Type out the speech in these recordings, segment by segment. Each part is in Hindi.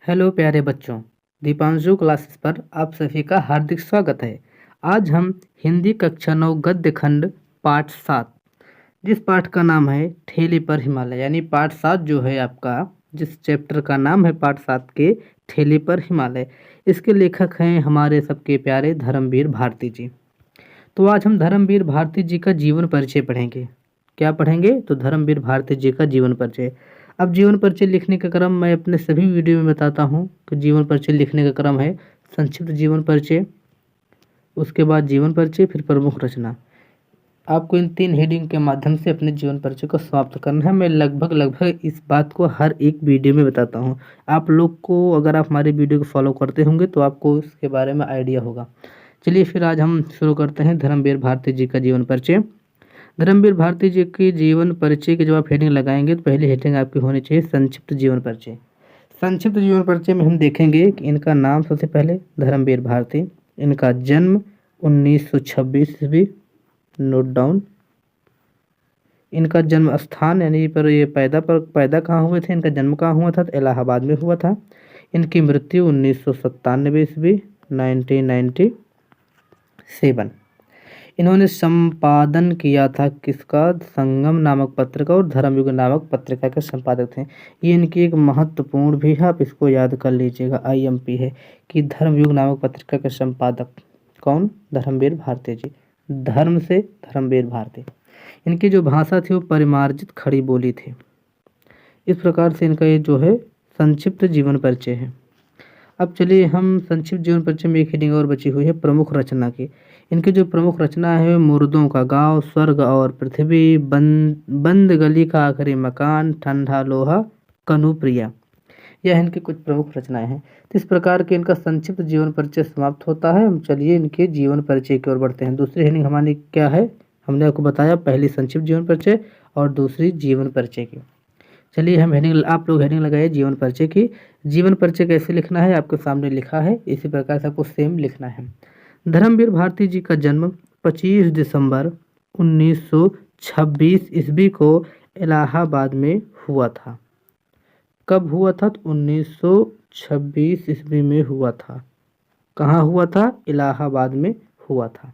हेलो प्यारे बच्चों, दीपांशु क्लासेस पर आप सभी का हार्दिक स्वागत है। आज हम हिंदी कक्षा 9 गद्य खंड पाठ 7, जिस पाठ का नाम है ठेले पर हिमालय, यानी पाठ 7 जो है आपका, जिस चैप्टर का नाम है पाठ 7 के ठेले पर हिमालय, इसके लेखक हैं हमारे सबके प्यारे धर्मवीर भारती जी। तो आज हम धर्मवीर भारती जी का जीवन परिचय पढ़ेंगे। क्या पढ़ेंगे? तो धर्मवीर भारती जी का जीवन परिचय। अब जीवन परिचय लिखने का क्रम मैं अपने सभी वीडियो में बताता हूँ कि जीवन परिचय लिखने का क्रम है संक्षिप्त जीवन परिचय, उसके बाद जीवन परिचय, फिर प्रमुख रचना। आपको इन 3 हेडिंग के माध्यम से अपने जीवन परिचय को समाप्त करना है। मैं लगभग इस बात को हर एक वीडियो में बताता हूँ। आप लोग को, अगर आप हमारे वीडियो को फॉलो करते होंगे तो आपको इसके बारे में आइडिया होगा। चलिए फिर आज हम शुरू करते हैं धर्मवीर भारती जी का जीवन परिचय। धर्मवीर भारती जी के जीवन परिचय की जब आप हेडिंग लगाएंगे तो पहली हेडिंग आपकी होनी चाहिए संक्षिप्त जीवन परिचय। संक्षिप्त जीवन परिचय में हम देखेंगे कि इनका नाम सबसे पहले धर्मवीर भारती, इनका जन्म 1926 ईस्वी, नोट डाउन। इनका जन्म स्थान यानी पर ये पैदा कहाँ हुए थे, इनका जन्म कहाँ हुआ था, तो इलाहाबाद में हुआ था। इनकी मृत्यु 1997 ईस्वी, 1997। इन्होंने संपादन किया था किसका? संगम नामक पत्र का, और धर्मयुग नामक पत्रिका के संपादक थे। ये इनकी एक महत्वपूर्ण भी है, आप इसको याद कर लीजिएगा, IMP है कि धर्मयुग नामक पत्रिका के संपादक कौन? धर्मवीर भारती जी। धर्म से धर्मवीर भारती। इनकी जो भाषा थी वो परिमार्जित खड़ी बोली थी। इस प्रकार से इनका ये जो है संक्षिप्त जीवन परिचय है। अब चलिए हम संक्षिप्त जीवन परिचय में एक हेडिंग और बची हुई है प्रमुख रचना की। इनकी जो प्रमुख रचना है मुर्दों का गांव, स्वर्ग और पृथ्वी, बंद गली का आखिरी मकान, ठंडा लोहा, कनुप्रिया, यह इनकी कुछ प्रमुख रचनाएं हैं। तो इस प्रकार के इनका संक्षिप्त जीवन परिचय समाप्त होता है। हम चलिए इनके जीवन परिचय की ओर बढ़ते हैं। दूसरी हेडिंग हमारी क्या है? हमने आपको बताया, पहली संक्षिप्त जीवन परिचय और दूसरी जीवन परिचय की। चलिए हम आप लोग हेडिंग लगाइए जीवन परिचय की। जीवन परिचय कैसे लिखना है आपके सामने लिखा है, इसी प्रकार से आपको सेम लिखना है। धर्मवीर भारती जी का जन्म 25 दिसंबर 1926 ईस्वी को इलाहाबाद में हुआ था। कब हुआ था? तो 1926 ईस्वी में हुआ था। कहाँ हुआ था? इलाहाबाद में हुआ था।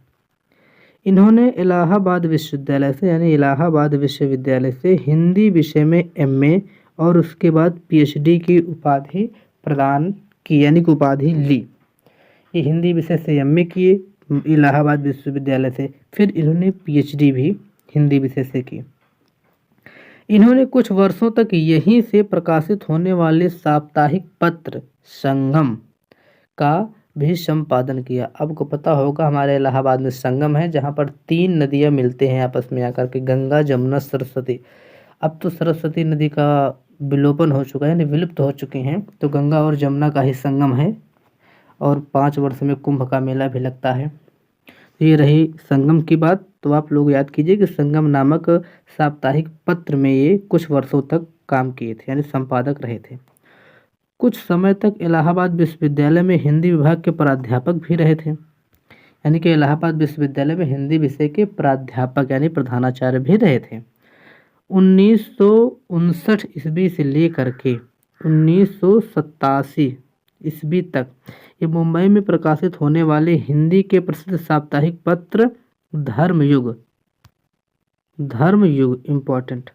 इन्होंने इलाहाबाद विश्वविद्यालय से, यानी इलाहाबाद विश्वविद्यालय से हिंदी विषय में MA और उसके बाद PhD की उपाधि प्रदान की, यानी कि उपाधि ली। ये हिंदी विषय से MA किए इलाहाबाद विश्वविद्यालय से, फिर इन्होंने PhD भी हिंदी विषय से की। इन्होंने कुछ वर्षों तक यहीं से प्रकाशित होने वाले साप्ताहिक पत्र संगम का भी संपादन किया। आपको पता होगा हमारे इलाहाबाद में संगम है, जहाँ पर 3 नदियाँ मिलते हैं आपस में आकर के, गंगा, जमुना, सरस्वती। अब तो सरस्वती नदी का विलोपन हो चुका है, यानी विलुप्त हो चुकी हैं, तो गंगा और जमुना का ही संगम है, और 5 वर्ष में कुंभ का मेला भी लगता है। ये रही संगम की बात। तो आप लोग याद कीजिए कि संगम नामक साप्ताहिक पत्र में ये कुछ वर्षों तक काम किए थे, यानी संपादक रहे थे। कुछ समय तक इलाहाबाद विश्वविद्यालय में हिंदी विभाग के प्राध्यापक भी रहे थे, यानी कि इलाहाबाद विश्वविद्यालय में हिंदी विषय के प्राध्यापक यानी प्रधानाचार्य भी रहे थे। 1959 ईस्वी से लेकर के 1987 ईस्वी तक ये मुंबई में प्रकाशित होने वाले हिंदी के प्रसिद्ध साप्ताहिक पत्र धर्मयुग इम्पोर्टेंट,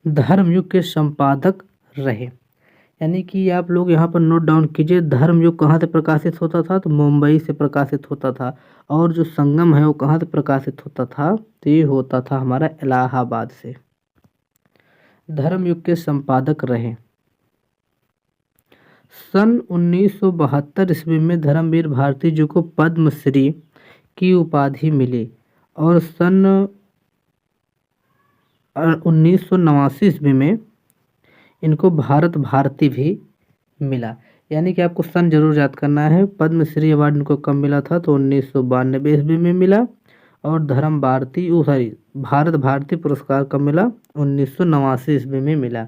धर्मयुग के संपादक रहे। यानी कि आप लोग यहाँ पर नोट डाउन कीजिए, धर्मयुग कहाँ से प्रकाशित होता था? तो मुंबई से प्रकाशित होता था। और जो संगम है वो कहाँ से प्रकाशित होता था? तो ये होता था हमारा इलाहाबाद से। धर्मयुग के संपादक रहे। सन 1972 ईस्वी में धर्मवीर भारती जी को पद्मश्री की उपाधि मिली, और सन 1989 ईस्वी में इनको भारत भारती भी मिला। यानी कि आपको सन जरूर याद करना है। पद्मश्री अवार्ड इनको कब मिला था? तो 1992 ईस्वी में मिला। और भारत भारती पुरस्कार कब मिला? 1989 ईस्वी में मिला।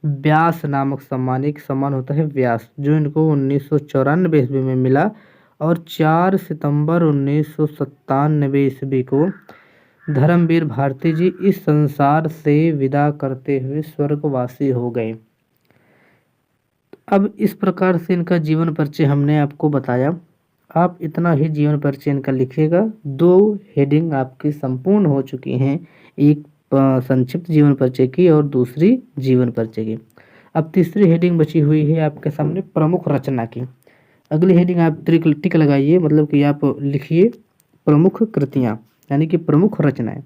व्यास नामक सम्मान, एक सम्मान होता है व्यास, जो इनको 1994 ईस्वी में मिला। और 4 सितंबर 1997 ईस्वी को धर्मवीर भारती जी इस संसार से विदा करते हुए स्वर्गवासी हो गए। अब इस प्रकार से इनका जीवन परिचय हमने आपको बताया। आप इतना ही जीवन परिचय इनका लिखिएगा। 2 हेडिंग आपकी संपूर्ण हो चुकी हैं, एक संक्षिप्त जीवन परिचय की और दूसरी जीवन परिचय की। अब तीसरी हेडिंग बची हुई है आपके सामने प्रमुख रचना की। अगली हेडिंग आप टिक लगाइए, मतलब कि आप लिखिए प्रमुख कृतियाँ, यानी कि प्रमुख रचनाएं।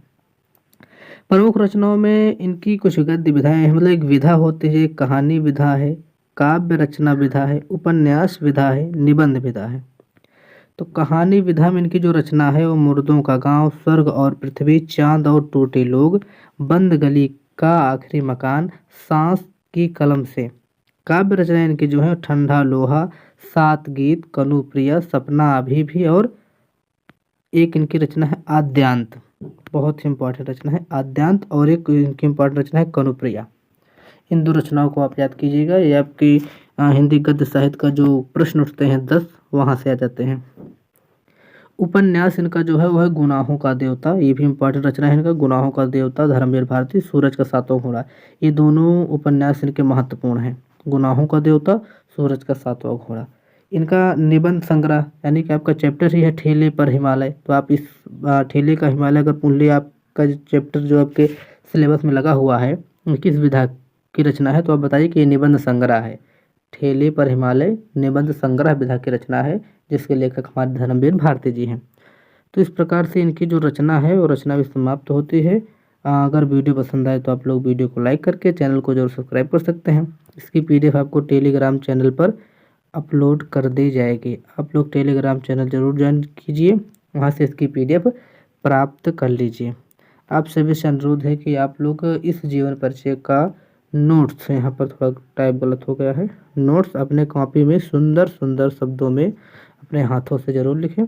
प्रमुख रचनाओं में इनकी कुछ गद्य विधाएं हैं, मतलब एक विधा होती है, कहानी विधा है, काव्य रचना विधा है, उपन्यास विधा है, निबंध विधा है। तो कहानी विधा में इनकी जो रचना है वो मुर्दों का गांव, स्वर्ग और पृथ्वी, चांद और टूटे लोग, बंद गली का आखिरी मकान, सांस की कलम से। काव्य रचना इनकी जो है ठंडा लोहा, 7 गीत, कनुप्रिया, सपना अभी भी, और एक इनकी रचना है आद्यांत, बहुत ही इंपॉर्टेंट रचना है आद्यांत, और एक इनकी इंपॉर्टेंट रचना है कनुप्रिया। इन 2 रचनाओं को आप याद कीजिएगा, ये आपकी हिंदी गद्य साहित्य का जो प्रश्न उठते हैं 10 वहाँ से आ जाते हैं। उपन्यास इनका जो है वह है गुनाहों का देवता, ये भी इंपॉर्टेंट रचना है इनका, गुनाहों का देवता, धर्मवीर भारती, सूरज का 7वां घोड़ा। ये दोनों उपन्यास इनके महत्वपूर्ण हैं, गुनाहों का देवता, सूरज का 7वां घोड़ा। इनका निबंध संग्रह, यानी कि आपका चैप्टर ही है ठेले पर हिमालय, तो आप इस ठेले का हिमालय अगर पुनली आपका चैप्टर जो आपके सिलेबस में लगा हुआ है किस विधा की रचना है, तो आप बताइए कि ये निबंध संग्रह है। ठेले पर हिमालय निबंध संग्रह विधा की रचना है, जिसके लेखक हमारे धर्मवीर भारती जी हैं। तो इस प्रकार से इनकी जो रचना है वो रचना भी समाप्त होती है। अगर वीडियो पसंद आए तो आप लोग वीडियो को लाइक करके चैनल को जरूर सब्सक्राइब कर सकते हैं। इसकी PDF आपको टेलीग्राम चैनल पर अपलोड कर दी जाएगी, आप लोग टेलीग्राम चैनल जरूर ज्वाइन कीजिए, वहाँ से इसकी PDF प्राप्त कर लीजिए। आप सभी से अनुरोध है कि आप लोग इस जीवन परिचय का नोट्स, यहाँ पर थोड़ा टाइप गलत हो गया है, नोट्स अपने कॉपी में सुंदर सुंदर शब्दों में अपने हाथों से ज़रूर लिखें।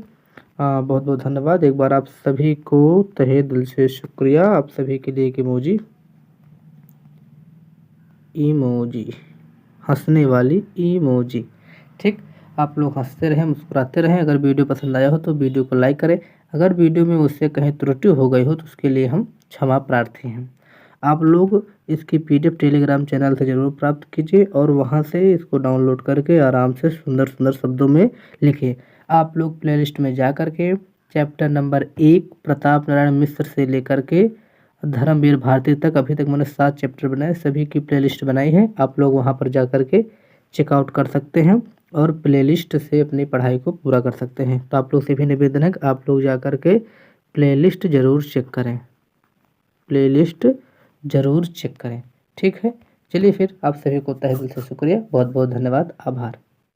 बहुत बहुत धन्यवाद। एक बार आप सभी को तहे दिल से शुक्रिया। आप सभी के लिए एक इमोजी, हंसने वाली इमोजी। ठीक, आप लोग हंसते रहें, मुस्कुराते रहें। अगर वीडियो पसंद आया हो तो वीडियो को लाइक करें। अगर वीडियो में उससे कहीं त्रुटि हो गई हो तो उसके लिए हम क्षमा प्रार्थी हैं। आप लोग इसकी PDF टेलीग्राम चैनल से ज़रूर प्राप्त कीजिए और वहाँ से इसको डाउनलोड करके आराम से सुंदर सुंदर शब्दों में लिखिए। आप लोग प्लेलिस्ट में जा कर के चैप्टर नंबर 1 प्रताप नारायण मिश्र से लेकर के धर्मवीर भारती तक, अभी तक मैंने 7 चैप्टर बनाए, सभी की प्लेलिस्ट बनाई है। आप लोग वहाँ पर जा कर के चेकआउट कर सकते हैं और प्लेलिस्ट से अपनी पढ़ाई को पूरा कर सकते हैं। तो आप लोग से भी निवेदन है कि आप लोग जा कर के प्लेलिस्ट ज़रूर चेक करें, प्लेलिस्ट ज़रूर चेक करें। ठीक है, चलिए फिर आप सभी को तहे दिल से शुक्रिया, बहुत बहुत धन्यवाद, आभार।